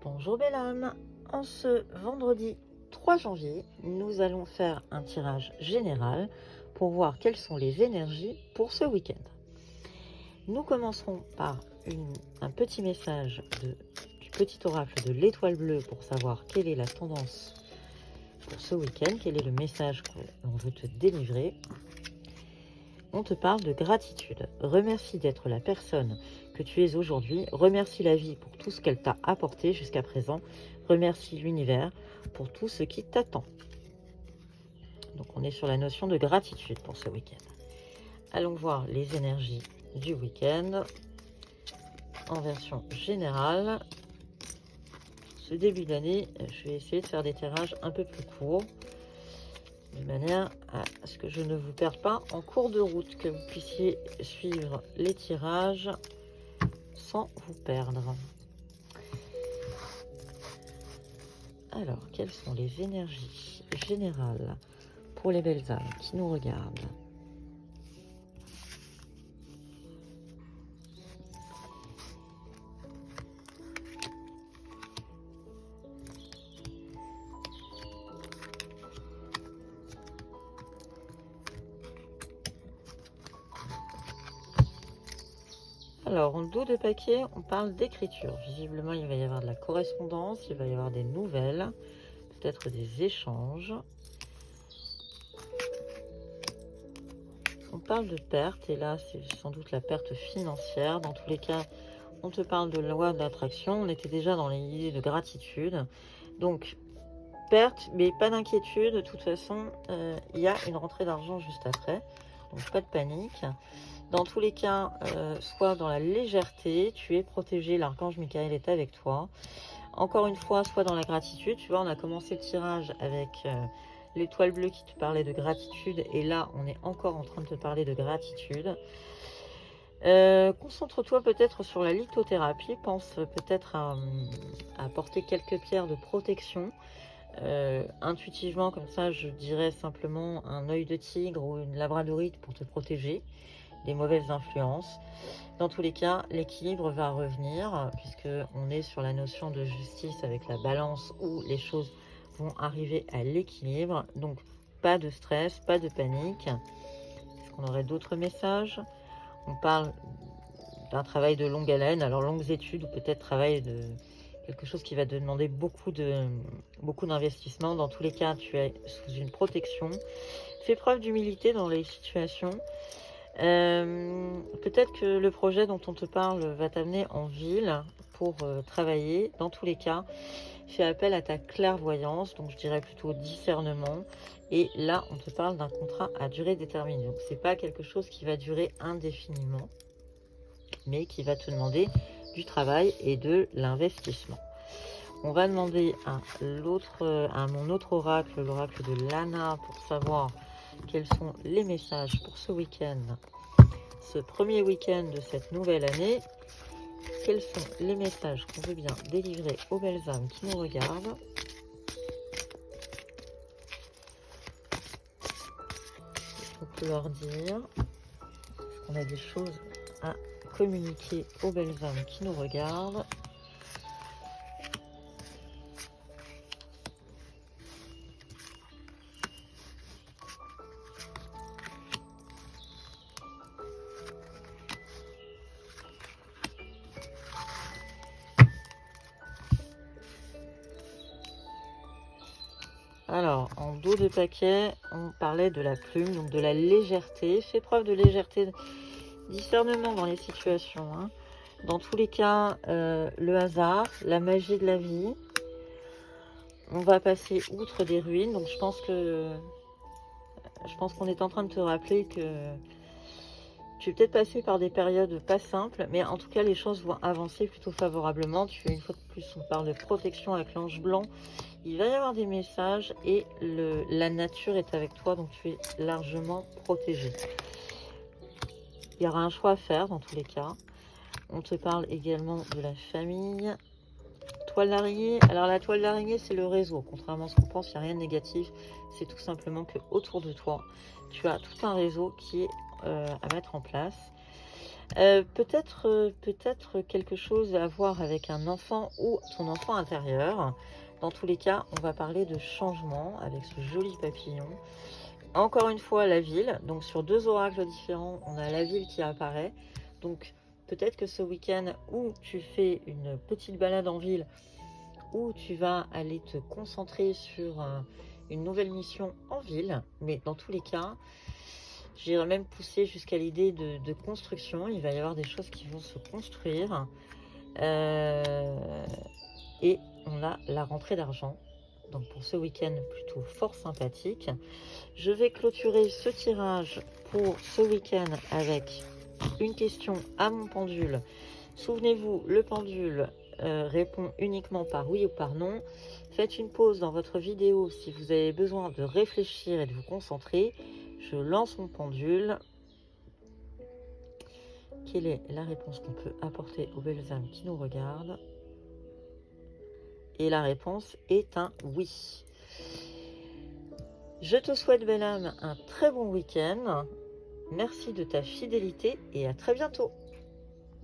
Bonjour belle âme, en ce vendredi 3 janvier, nous allons faire un tirage général pour voir quelles sont les énergies pour ce week-end. Nous commencerons par un petit message du petit oracle de l'étoile bleue pour savoir quelle est la tendance pour ce week-end, quel est le message que l'on veut te délivrer. On te parle de gratitude. Remercie d'être la personne que tu es aujourd'hui. Remercie la vie pour tout ce qu'elle t'a apporté jusqu'à présent. Remercie l'univers pour tout ce qui t'attend. Donc on est sur la notion de gratitude pour ce week-end. Allons voir les énergies du week-end en version générale. Ce début d'année, je vais essayer de faire des tirages un peu plus courts, de manière à ce que je ne vous perde pas en cours de route, que vous puissiez suivre les tirages sans vous perdre. Alors, quelles sont les énergies générales pour les belles âmes qui nous regardent? Alors, en dos de paquet, on parle d'écriture. Visiblement, il va y avoir de la correspondance, il va y avoir des nouvelles, peut-être des échanges. On parle de perte, et là, c'est sans doute la perte financière. Dans tous les cas, on te parle de loi d'attraction. On était déjà dans les idées de gratitude. Donc, perte, mais pas d'inquiétude. De toute façon, il y a une rentrée d'argent juste après. Donc, pas de panique. Dans tous les cas, soit dans la légèreté, tu es protégé, l'archange Michael est avec toi. Encore une fois, soit dans la gratitude. Tu vois, on a commencé le tirage avec l'étoile bleue qui te parlait de gratitude. Et là, on est encore en train de te parler de gratitude. Concentre-toi peut-être sur la lithothérapie. Pense peut-être à apporter quelques pierres de protection. Intuitivement, comme ça, je dirais simplement un œil de tigre ou une labradorite pour te protéger des mauvaises influences. Dans tous les cas, l'équilibre va revenir puisque on est sur la notion de justice avec la balance où les choses vont arriver à l'équilibre. Donc, pas de stress, pas de panique. Est-ce qu'on aurait d'autres messages? On parle d'un travail de longue haleine, alors longues études ou peut-être travail de quelque chose qui va te demander beaucoup d'investissement. Dans tous les cas, tu es sous une protection. Fais preuve d'humilité dans les situations. Peut-être que le projet dont on te parle va t'amener en ville pour travailler. Dans tous les cas, fais appel à ta clairvoyance, donc je dirais plutôt discernement. Et là, on te parle d'un contrat à durée déterminée. Donc, c'est pas quelque chose qui va durer indéfiniment, mais qui va te demander du travail et de l'investissement. On va demander à mon autre oracle, l'oracle de Lana, pour savoir quels sont les messages pour ce week-end, ce premier week-end de cette nouvelle année. Quels sont les messages qu'on veut bien délivrer aux belles âmes qui nous regardent? On peut leur dire qu'on a des choses à communiquer aux belles âmes qui nous regardent. Alors, en dos de paquet, on parlait de la plume, donc de la légèreté. Fais preuve de légèreté, discernement dans les situations. Hein. Dans tous les cas, le hasard, la magie de la vie. On va passer outre des ruines. Donc, je pense qu'on est en train de te rappeler que tu es peut-être passé par des périodes pas simples, mais en tout cas, les choses vont avancer plutôt favorablement. Une fois de plus, on parle de protection avec l'ange blanc. Il va y avoir des messages et la nature est avec toi, donc tu es largement protégé. Il y aura un choix à faire dans tous les cas. On te parle également de la famille. Toile d'araignée. Alors la toile d'araignée, c'est le réseau. Contrairement à ce qu'on pense, il n'y a rien de négatif. C'est tout simplement que autour de toi, tu as tout un réseau qui est à mettre en place. Peut-être quelque chose à voir avec un enfant ou ton enfant intérieur. Dans tous les cas, on va parler de changement avec ce joli papillon. Encore une fois, la ville. Donc sur 2 oracles différents, on a la ville qui apparaît. Donc peut-être que ce week-end où tu fais une petite balade en ville, où tu vas aller te concentrer sur une nouvelle mission en ville. Mais dans tous les cas, j'irais même pousser jusqu'à l'idée de construction. Il va y avoir des choses qui vont se construire. Et on a la rentrée d'argent. Donc pour ce week-end plutôt fort sympathique. Je vais clôturer ce tirage pour ce week-end avec une question à mon pendule. Souvenez-vous, le pendule répond uniquement par oui ou par non. Faites une pause dans votre vidéo si vous avez besoin de réfléchir et de vous concentrer. Je lance mon pendule. Quelle est la réponse qu'on peut apporter aux belles âmes qui nous regardent? Et la réponse est un oui. Je te souhaite, belle âme, un très bon week-end. Merci de ta fidélité et à très bientôt.